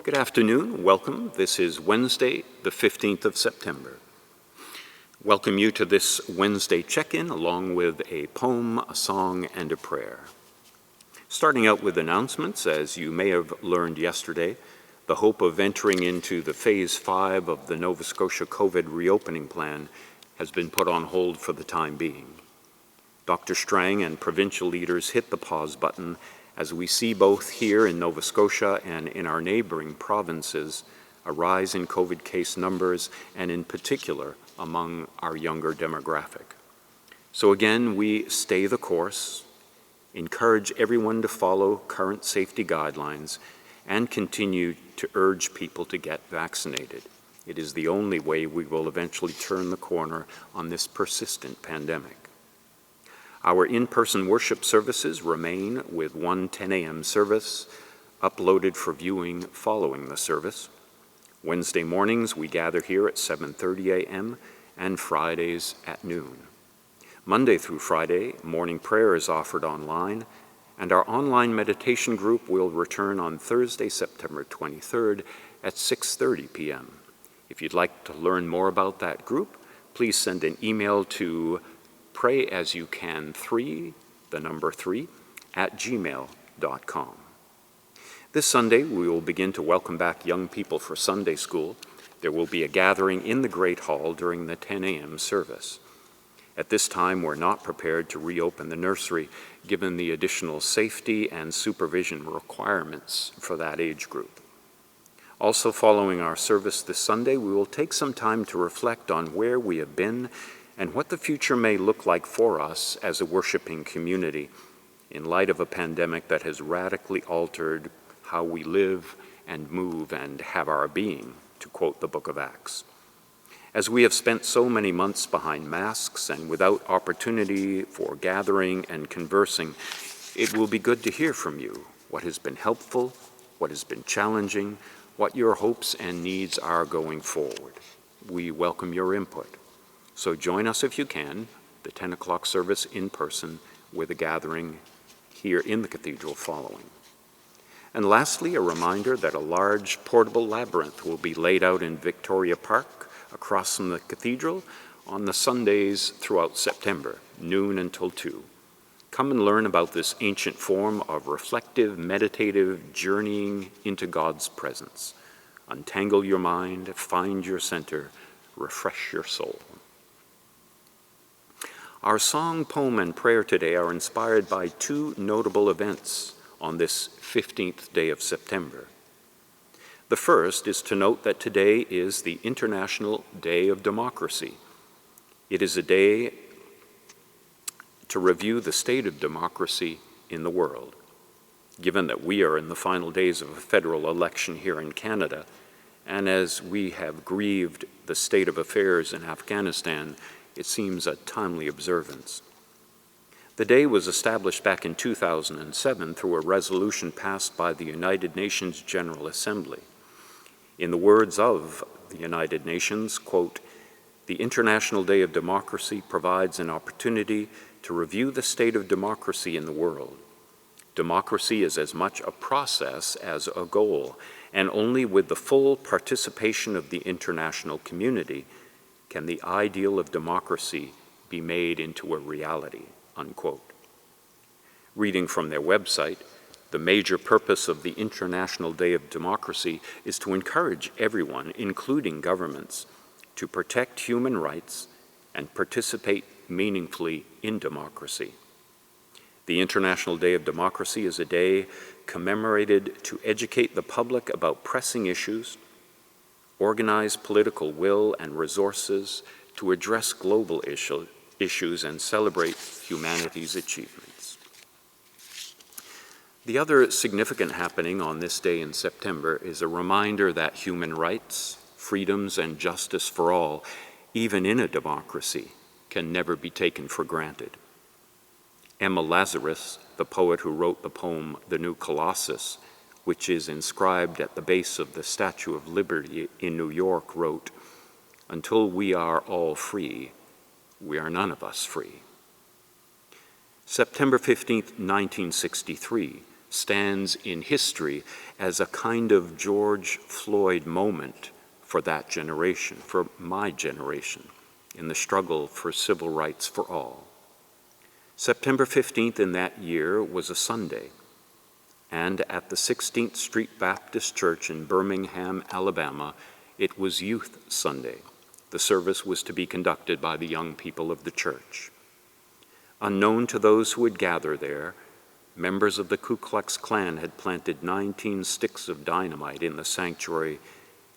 Good afternoon, welcome. This is Wednesday, the 15th of September. Welcome you to this Wednesday check-in along with a poem, a song, and a prayer. Starting out with announcements, as you may have learned yesterday, the hope of entering into the Phase 5 of the Nova Scotia COVID reopening plan has been put on hold for the time being. Dr. Strang and provincial leaders hit the pause button as we see both here in Nova Scotia and in our neighboring provinces a rise in COVID case numbers, and in particular among our younger demographic. So again, we stay the course, encourage everyone to follow current safety guidelines, and continue to urge people to get vaccinated. It is the only way we will eventually turn the corner on this persistent pandemic. Our in-person worship services remain with one 10 a.m. service uploaded for viewing following the service. Wednesday mornings we gather here at 7:30 a.m. and Fridays at noon. Monday through Friday, morning prayer is offered online, and our online meditation group will return on Thursday, September 23rd at 6:30 p.m. If you'd like to learn more about that group, please send an email to prayasucan3, the number 3, @gmail.com. This Sunday, we will begin to welcome back young people for Sunday school. There will be a gathering in the Great Hall during the 10 a.m. service. At this time, we're not prepared to reopen the nursery, given the additional safety and supervision requirements for that age group. Also, following our service this Sunday, we will take some time to reflect on where we have been and what the future may look like for us as a worshiping community in light of a pandemic that has radically altered how we live and move and have our being, to quote the book of Acts. As we have spent so many months behind masks and without opportunity for gathering and conversing, it will be good to hear from you what has been helpful, what has been challenging, what your hopes and needs are going forward. We welcome your input. So join us if you can, the 10 o'clock service in person, with a gathering here in the Cathedral following. And lastly, a reminder that a large portable labyrinth will be laid out in Victoria Park across from the Cathedral on the Sundays throughout September, noon until 2. Come and learn about this ancient form of reflective, meditative journeying into God's presence. Untangle your mind, find your center, refresh your soul. Our song, poem, and prayer today are inspired by two notable events on this 15th day of September. The first is to note that today is the International Day of Democracy. It is a day to review the state of democracy in the world. Given that we are in the final days of a federal election here in Canada, and as we have grieved the state of affairs in Afghanistan, it seems a timely observance. The day was established back in 2007 through a resolution passed by the United Nations General Assembly. In the words of the United Nations, quote, "The International Day of Democracy provides an opportunity to review the state of democracy in the world. Democracy is as much a process as a goal, and only with the full participation of the international community can the ideal of democracy be made into a reality," unquote. Reading from their website, the major purpose of the International Day of Democracy is to encourage everyone, including governments, to protect human rights and participate meaningfully in democracy. The International Day of Democracy is a day commemorated to educate the public about pressing issues, organize political will and resources to address global issues, and celebrate humanity's achievements. The other significant happening on this day in September is a reminder that human rights, freedoms, and justice for all, even in a democracy, can never be taken for granted. Emma Lazarus, the poet who wrote the poem The New Colossus, which is inscribed at the base of the Statue of Liberty in New York, wrote, "Until we are all free, we are none of us free." September 15, 1963, stands in history as a kind of George Floyd moment for that generation, for my generation, in the struggle for civil rights for all. September 15th in that year was a Sunday, and at the 16th Street Baptist Church in Birmingham, Alabama, it was Youth Sunday. The service was to be conducted by the young people of the church. Unknown to those who would gather there, members of the Ku Klux Klan had planted 19 sticks of dynamite in the sanctuary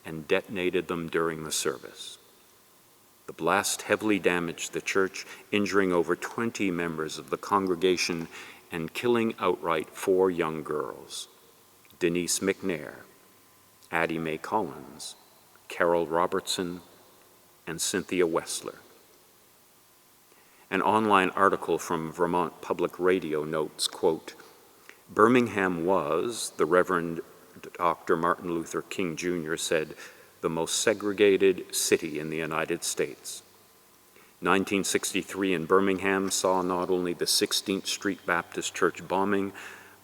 and detonated them during the service. The blast heavily damaged the church, injuring over 20 members of the congregation and killing outright 4 young girls: Denise McNair, Addie Mae Collins, Carol Robertson, and Cynthia Wessler. An online article from Vermont Public Radio notes, quote, "Birmingham was," the Reverend Dr. Martin Luther King Jr. said, "the most segregated city in the United States. 1963 in Birmingham saw not only the 16th Street Baptist Church bombing,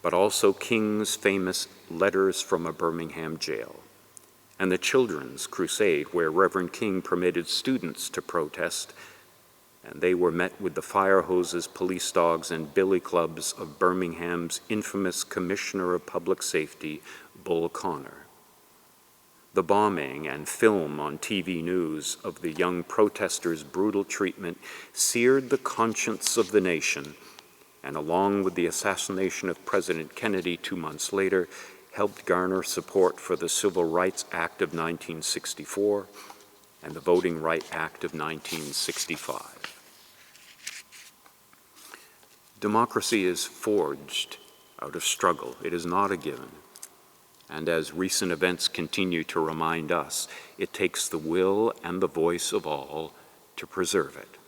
but also King's famous letters from a Birmingham jail, and the Children's Crusade, where Reverend King permitted students to protest, and they were met with the fire hoses, police dogs, and billy clubs of Birmingham's infamous Commissioner of Public Safety, Bull Connor. The bombing and film on TV news of the young protesters' brutal treatment seared the conscience of the nation, and along with the assassination of President Kennedy 2 months later, helped garner support for the Civil Rights Act of 1964 and the Voting Rights Act of 1965. Democracy is forged out of struggle. It is not a given. And as recent events continue to remind us, it takes the will and the voice of all to preserve it.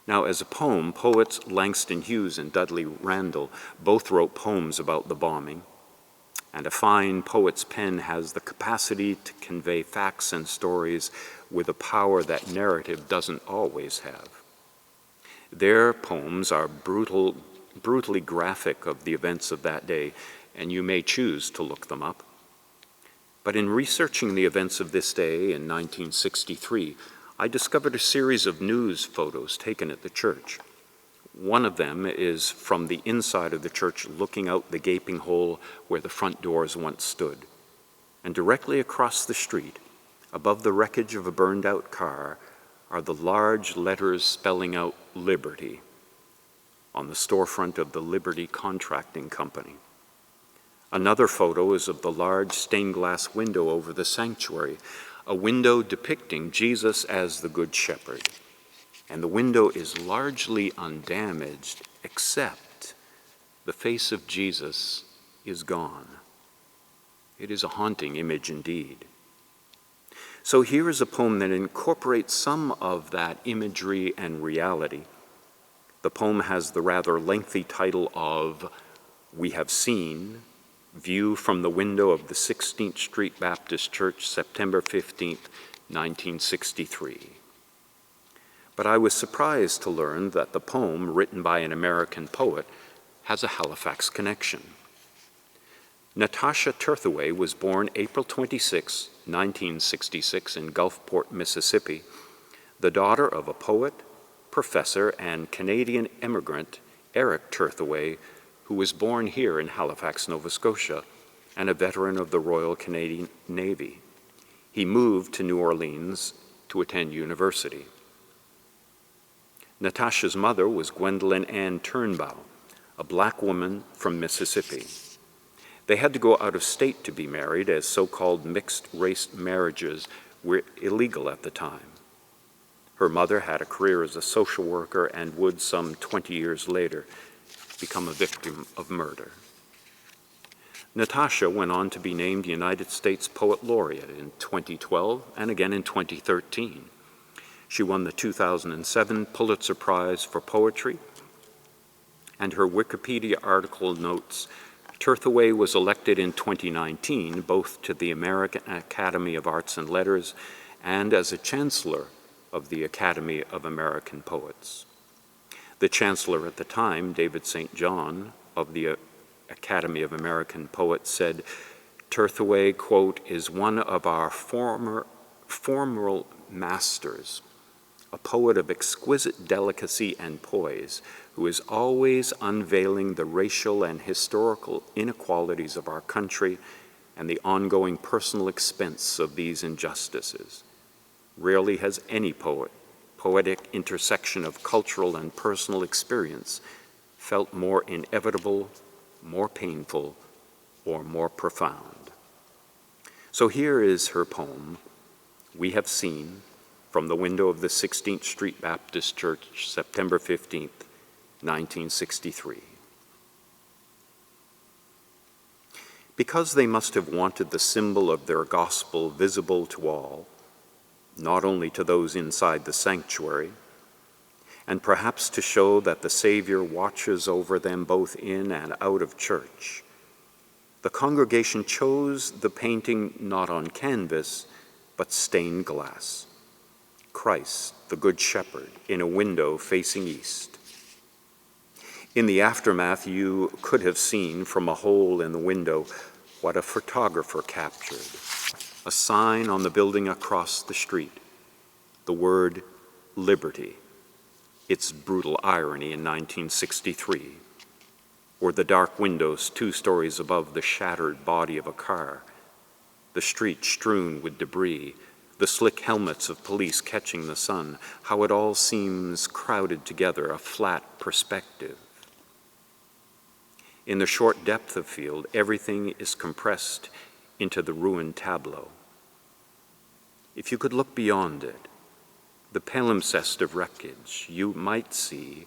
Now, as a poem, poets Langston Hughes and Dudley Randall both wrote poems about the bombing, and a fine poet's pen has the capacity to convey facts and stories with a power that narrative doesn't always have. Their poems are brutally graphic of the events of that day, and you may choose to look them up. But in researching the events of this day in 1963, I discovered a series of news photos taken at the church. One of them is from the inside of the church, looking out the gaping hole where the front doors once stood. And directly across the street, above the wreckage of a burned-out car, are the large letters spelling out Liberty on the storefront of the Liberty Contracting Company. Another photo is of the large stained glass window over the sanctuary, a window depicting Jesus as the Good Shepherd. And the window is largely undamaged, except the face of Jesus is gone. It is a haunting image indeed. So here is a poem that incorporates some of that imagery and reality. The poem has the rather lengthy title of "We Have Seen, View from the Window of the 16th Street Baptist Church, September 15th, 1963. But I was surprised to learn that the poem, written by an American poet, has a Halifax connection. Natasha Tirthaway was born April 26, 1966 in Gulfport, Mississippi, the daughter of a poet, professor, and Canadian immigrant, Eric Tirthaway, who was born here in Halifax, Nova Scotia, and a veteran of the Royal Canadian Navy. He moved to New Orleans to attend university. Natasha's mother was Gwendolyn Ann Turnbow, a black woman from Mississippi. They had to go out of state to be married, as so-called mixed-race marriages were illegal at the time. Her mother had a career as a social worker and would, some 20 years later, become a victim of murder. Natasha went on to be named United States Poet Laureate in 2012 and again in 2013. She won the 2007 Pulitzer Prize for Poetry, and her Wikipedia article notes, Tirthaway was elected in 2019 both to the American Academy of Arts and Letters and as a Chancellor of the Academy of American Poets. The Chancellor at the time, David St. John, of the Academy of American Poets, said, Tirthaway, quote, is one of our formal masters, a poet of exquisite delicacy and poise, who is always unveiling the racial and historical inequalities of our country and the ongoing personal expense of these injustices. Rarely has any poetic intersection of cultural and personal experience felt more inevitable, more painful, or more profound. So here is her poem, We Have Seen, from the window of the 16th Street Baptist Church, September 15th, 1963. Because they must have wanted the symbol of their gospel visible to all, not only to those inside the sanctuary, and perhaps to show that the Savior watches over them both in and out of church, the congregation chose the painting not on canvas, but stained glass. Christ, the Good Shepherd, in a window facing east. In the aftermath, you could have seen from a hole in the window what a photographer captured, a sign on the building across the street, the word liberty, its brutal irony in 1963, or the dark windows 2 stories above the shattered body of a car, the street strewn with debris, the slick helmets of police catching the sun, how it all seems crowded together, a flat perspective. In the short depth of field, everything is compressed into the ruined tableau. If you could look beyond it, the palimpsest of wreckage, you might see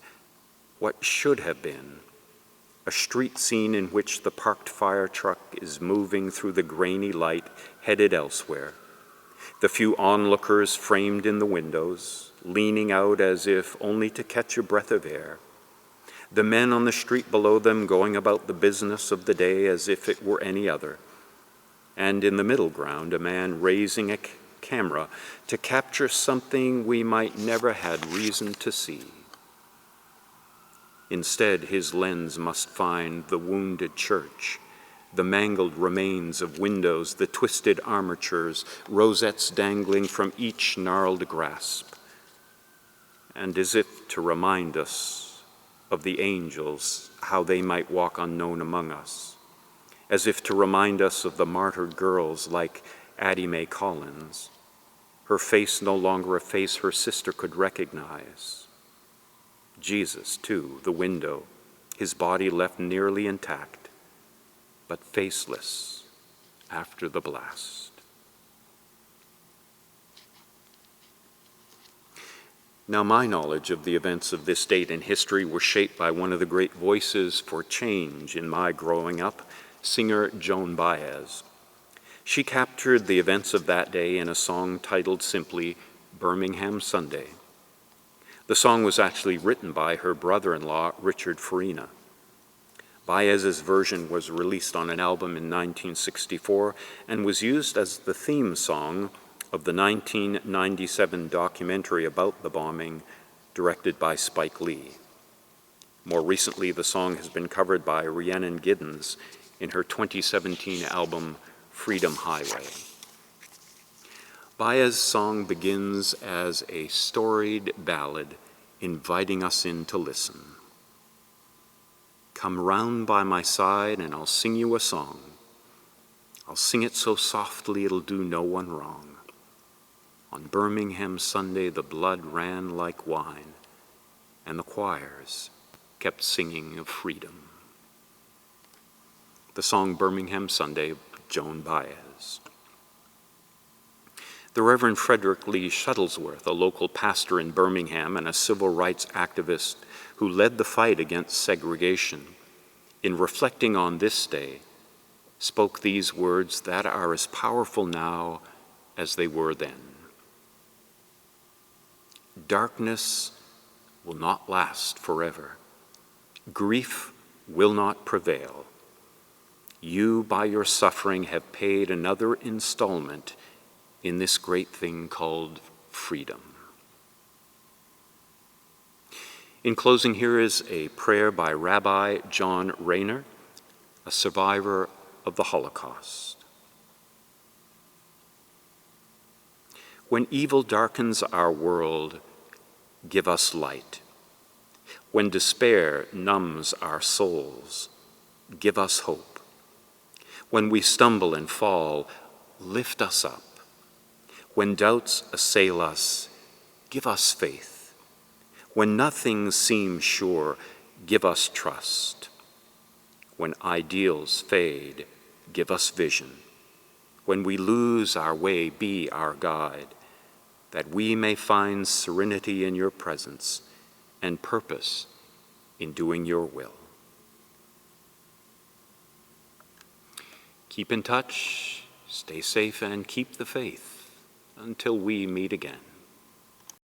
what should have been a street scene in which the parked fire truck is moving through the grainy light, headed elsewhere. The few onlookers framed in the windows, leaning out as if only to catch a breath of air. The men on the street below them going about the business of the day as if it were any other. And in the middle ground, a man raising a camera to capture something we might never had reason to see. Instead, his lens must find the wounded church, the mangled remains of windows, the twisted armatures, rosettes dangling from each gnarled grasp. And as if to remind us of the angels, how they might walk unknown among us, as if to remind us of the martyred girls like Addie Mae Collins, her face no longer a face her sister could recognize. Jesus, too, the window, his body left nearly intact, but faceless after the blast. Now, my knowledge of the events of this date in history were shaped by one of the great voices for change in my growing up, singer Joan Baez. She captured the events of that day in a song titled simply Birmingham Sunday. The song was actually written by her brother-in-law, Richard Farina. Baez's version was released on an album in 1964 and was used as the theme song of the 1997 documentary about the bombing, directed by Spike Lee. More recently, the song has been covered by Rhiannon Giddens in her 2017 album, Freedom Highway. Baez's song begins as a storied ballad inviting us in to listen. Come round by my side and I'll sing you a song. I'll sing it so softly it'll do no one wrong. On Birmingham Sunday the blood ran like wine, and the choirs kept singing of freedom. The song Birmingham Sunday, Joan Baez. The Reverend Frederick Lee Shuttlesworth, a local pastor in Birmingham and a civil rights activist who led the fight against segregation, in reflecting on this day, spoke these words that are as powerful now as they were then. Darkness will not last forever. Grief will not prevail. You, by your suffering, have paid another installment in this great thing called freedom. In closing, here is a prayer by Rabbi John Rayner, a survivor of the Holocaust. When evil darkens our world, give us light. When despair numbs our souls, give us hope. When we stumble and fall, lift us up. When doubts assail us, give us faith. When nothing seems sure, give us trust. When ideals fade, give us vision. When we lose our way, be our guide, that we may find serenity in your presence and purpose in doing your will. Keep in touch, stay safe, and keep the faith until we meet again.